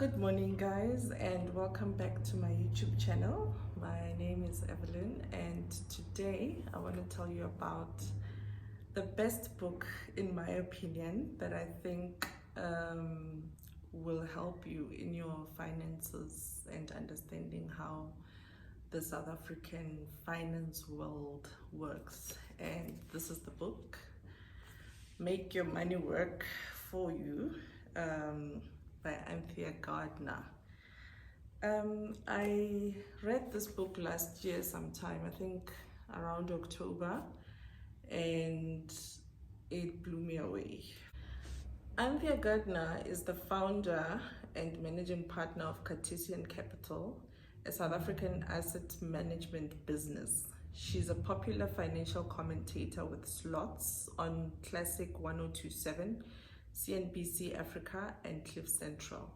Good morning, guys, and welcome back to my YouTube channel. My name is Evelyn, and today I want to tell you about the best book, in my opinion, that I think will help you in your finances and understanding how the South African finance world works. And this is the book, Make Your Money Work For You, by Anthea Gardner. I read this book last year sometime, I think around October, and it blew me away. Anthea Gardner is the founder and managing partner of Cartesian Capital, a South African asset management business. She's a popular financial commentator with slots on Classic 1027, CNBC Africa, and Cliff Central.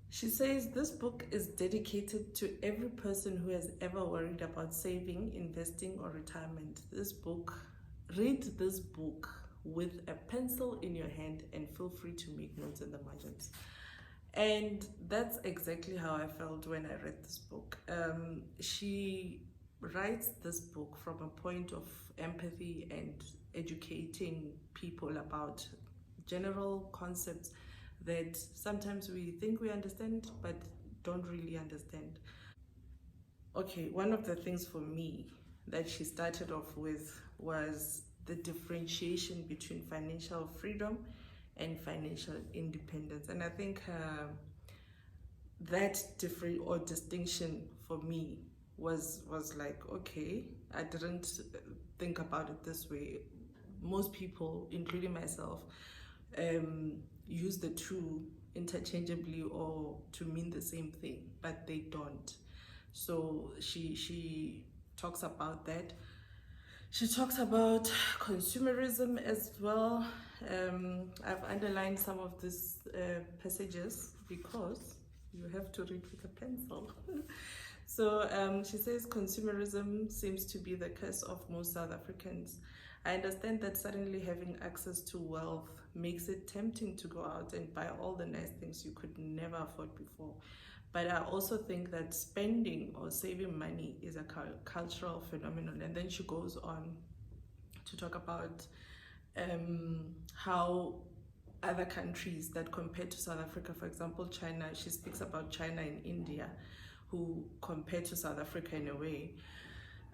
She says this book is dedicated to every person who has ever worried about saving, investing, or retirement. Read this book with a pencil in your hand and feel free to make notes in the margins. And that's exactly how I felt when I read this book. She writes this book from a point of empathy and educating people about general concepts that sometimes we think we understand but don't really understand. Okay, one of the things for me that she started off with was the differentiation between financial freedom and financial independence. And I think that distinction for me was like, okay, I didn't think about it this way. Most people, including myself, use the two interchangeably or to mean the same thing, but they don't. So she talks about that. She talks about consumerism as well. I've underlined some of these passages because you have to read with a pencil. So she says consumerism seems to be the curse of most South Africans. I understand that suddenly having access to wealth makes it tempting to go out and buy all the nice things you could never afford before. But I also think that spending or saving money is a cultural phenomenon. And then she goes on to talk about how other countries that compare to South Africa, for example, China, she speaks about China and India, who compare to South Africa in a way,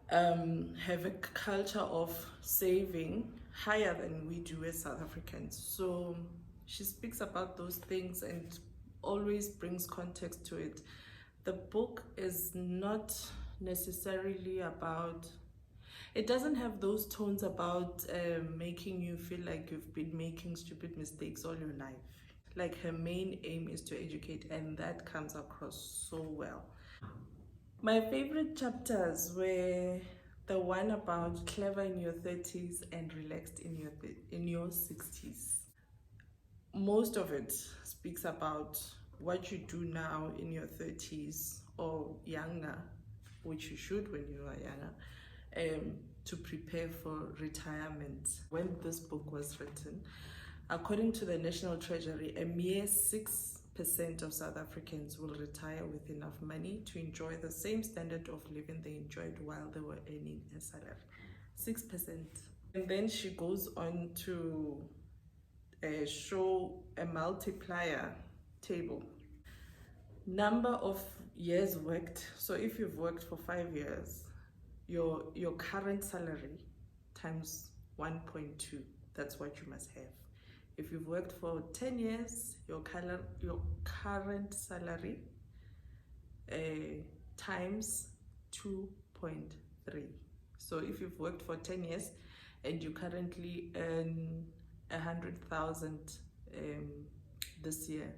have a culture of saving higher than we do as South Africans. So she speaks about those things and always brings context to it. The book is not necessarily about, it doesn't have those tones about making you feel like you've been making stupid mistakes all your life. Like, her main aim is to educate, and that comes across so well. My favorite chapters were the one about clever in your 30s and relaxed in your 60s. Most of it speaks about what you do now in your 30s or younger, which you should when you are younger, to prepare for retirement. When this book was written, according to the National Treasury, a mere 6% of South Africans will retire with enough money to enjoy the same standard of living they enjoyed while they were earning a salary. 6%. And then she goes on to show a multiplier table. Number of years worked. So if you've worked for 5 years, your current salary times 1.2, that's what you must have. If you've worked for 10 years, your current salary times 2.3. So if you've worked for 10 years and you currently earn 100,000 this year,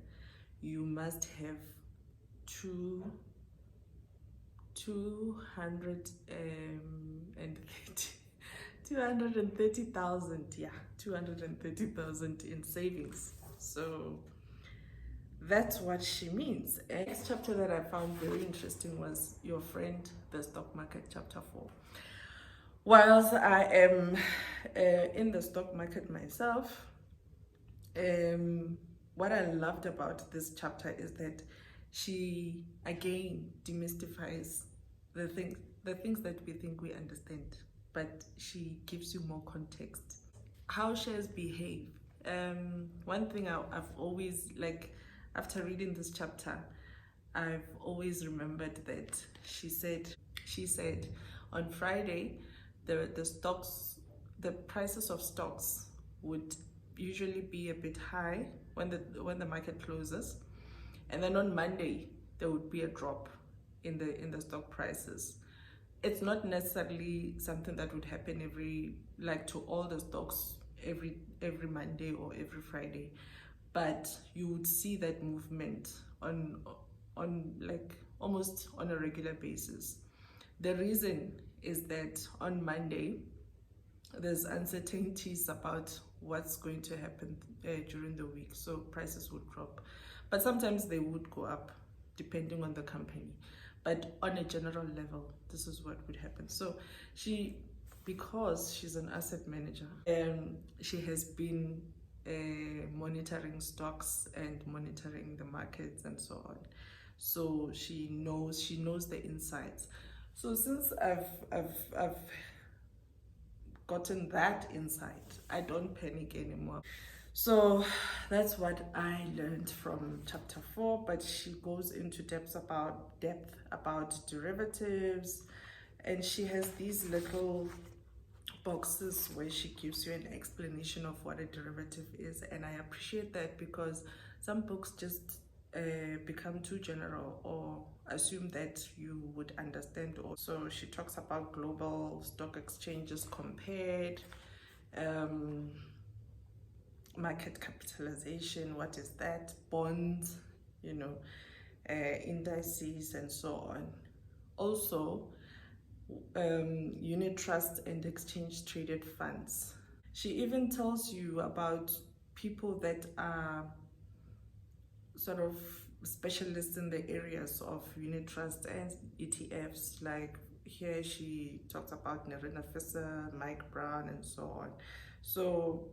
you must have 230,000, yeah, 230,000 in savings. So that's what she means. The next chapter that I found very interesting was Your Friend, the Stock Market, chapter 4. Whilst I am in the stock market myself, what I loved about this chapter is that she again demystifies the things that we think we understand, but she gives you more context. How shares behave. One thing I've always, like, after reading this chapter, I've always remembered that she said on Friday the prices of stocks would usually be a bit high when the market closes, and then on Monday there would be a drop in the stock prices. It's not necessarily something that would happen to all the stocks every Monday or every Friday, but you would see that movement on like almost on a regular basis. The reason is that on Monday there's uncertainties about what's going to happen during the week, so prices would drop, but sometimes they would go up depending on the company. But on a general level, this is what would happen. So because she's an asset manager, she has been monitoring stocks and monitoring the markets and so on. So she knows the insights. So since I've gotten that insight, I don't panic anymore. So that's what I learned from chapter 4, but she goes into depth about derivatives, and she has these little boxes where she gives you an explanation of what a derivative is, and I appreciate that because some books just become too general or assume that you would understand. Also, she talks about global stock exchanges compared, market capitalization, what is that, bonds, indices and so on. Also, unit trust and exchange traded funds. She even tells you about people that are sort of specialists in the areas of unit trust and ETFs. Like here she talks about Nerina Fisser, Mike Brown and so on. So,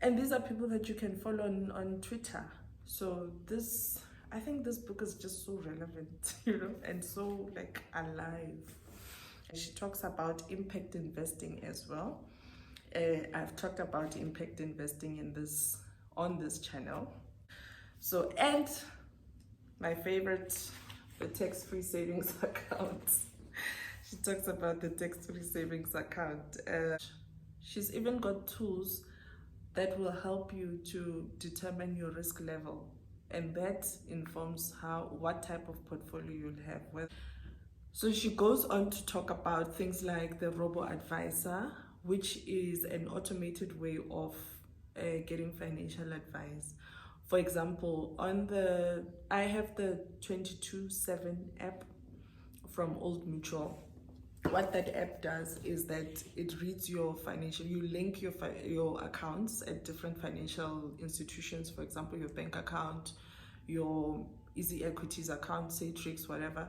and these are people that you can follow on Twitter. So I think this book is just so relevant, and so like alive. She talks about impact investing as well. I've talked about impact investing on this channel. So, and my favorite, the tax-free savings account. She talks about the tax-free savings account. She's even got tools that will help you to determine your risk level, and that informs what type of portfolio you'll have. So she goes on to talk about things like the Robo Advisor, which is an automated way of getting financial advice. For example, I have the 22/7 app from Old Mutual. What that app does is that it reads you link your accounts at different financial institutions, for example, your bank account, your Easy Equities account, Satrix, whatever.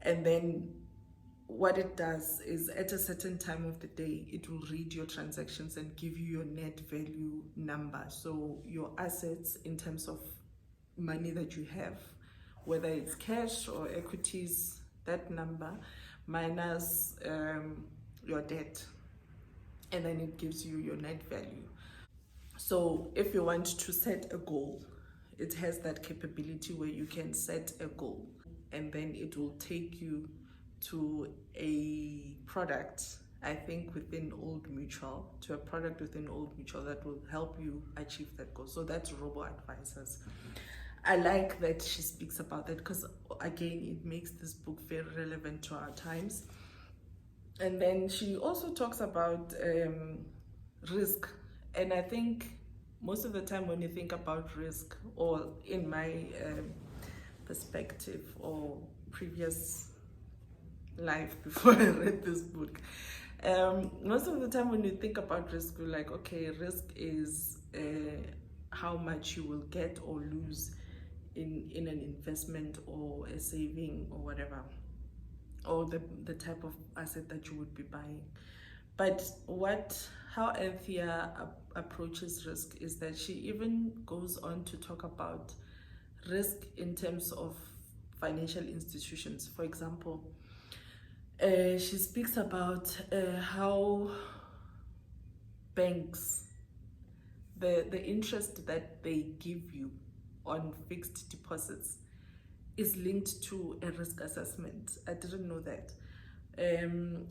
And then what it does is at a certain time of the day, it will read your transactions and give you your net value number. So your assets in terms of money that you have, whether it's cash or equities, that number minus your debt, and then it gives you your net value. So if you want to set a goal, it has that capability where you can set a goal and then it will take you to a product, I think within Old Mutual, that will help you achieve that goal. So that's Robo Advisors. I like that she speaks about that because again, it makes this book very relevant to our times. And then she also talks about risk. And I think most of the time when you think about risk, or in my perspective or previous life before I read this book, most of the time when you think about risk, you're like, okay, risk is how much you will get or lose in an investment or a saving or whatever, or the type of asset that you would be buying. But what how Anthea approaches risk is that she even goes on to talk about risk in terms of financial institutions. For example, she speaks about how banks, the interest that they give you on fixed deposits is linked to a risk assessment. I didn't know that.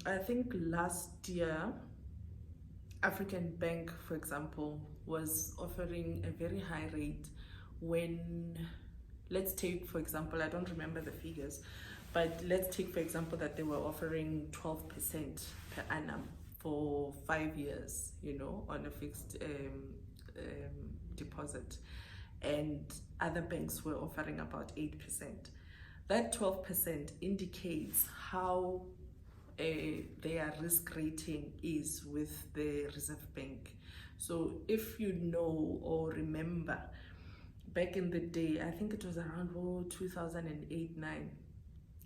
I think last year, African Bank, for example, was offering a very high rate when, let's take, for example, I don't remember the figures, but let's take, for example, that they were offering 12% per annum for 5 years, you know, on a fixed deposit. And other banks were offering about 8%. That 12% indicates how their risk rating is with the Reserve Bank. So if you know or remember, back in the day, I think it was around 2008-9,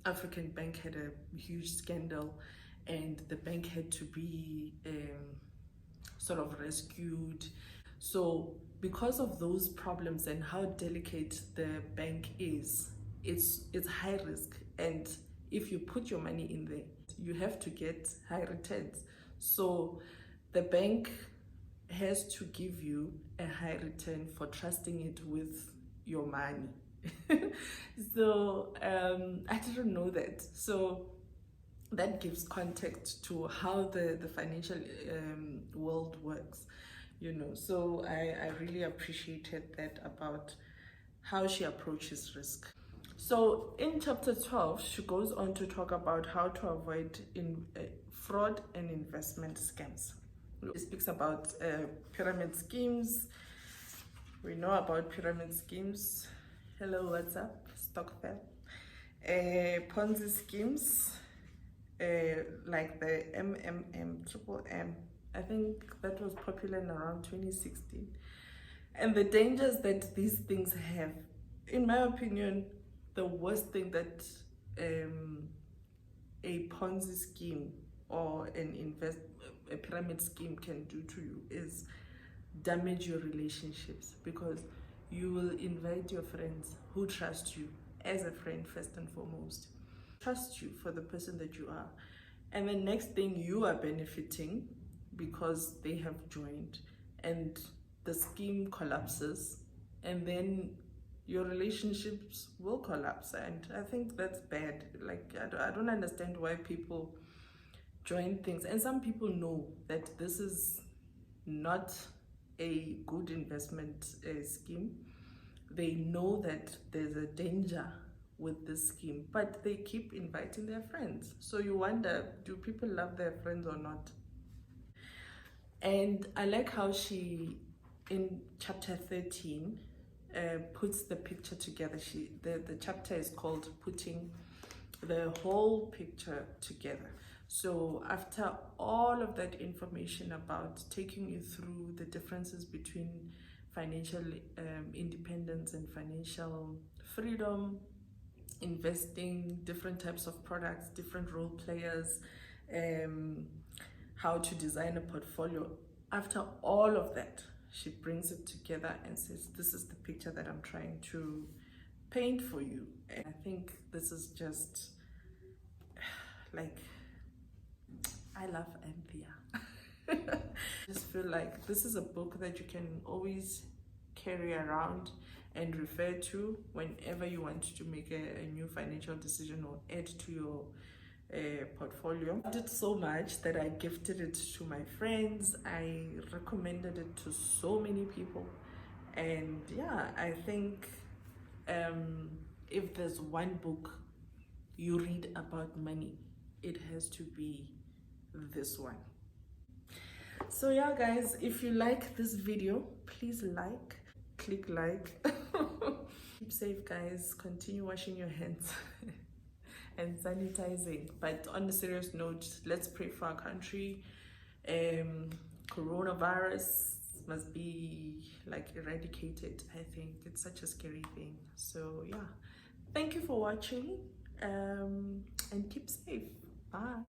African Bank had a huge scandal and the bank had to be sort of rescued. So because of those problems and how delicate the bank is, it's high risk, and if you put your money in there, you have to get high returns. So the bank has to give you a high return for trusting it with your money. So I didn't know that. So that gives context to how the financial world works, you know. So I really appreciated that about how she approaches risk. So in chapter 12, she goes on to talk about how to avoid fraud and investment scams. She speaks about pyramid schemes. We know about pyramid schemes. Hello, what's up? Stockfell. Ponzi schemes, like the Triple M. I think that was popular in around 2016. And the dangers that these things have, in my opinion, the worst thing that a Ponzi scheme or a pyramid scheme can do to you is damage your relationships, because you will invite your friends who trust you as a friend first and foremost, trust you for the person that you are, and the next thing you are benefiting because they have joined, and the scheme collapses, and then your relationships will collapse. And I think that's bad. Like, I don't understand why people join things, and some people know that this is not a good investment scheme. They know that there's a danger with this scheme, but they keep inviting their friends. So you wonder, do people love their friends or not? And I like how she, in chapter 13, puts the picture together. The chapter is called Putting the Whole Picture Together. So after all of that information about taking you through the differences between financial independence and financial freedom, investing, different types of products, different role players, how to design a portfolio, after all of that, she brings it together and says, this is the picture that I'm trying to paint for you. And I think this is just like, I love Anthea. I just feel like this is a book that you can always carry around and refer to whenever you want to make a new financial decision or add to your portfolio. I loved it so much that I gifted it to my friends. I recommended it to so many people. And yeah, I think if there's one book you read about money, it has to be this one. So yeah guys, if you like this video, please click like. Keep safe guys, continue washing your hands and sanitizing. But on a serious note, let's pray for our country. Coronavirus must be like eradicated. I think it's such a scary thing. So yeah, thank you for watching, and keep safe. Bye.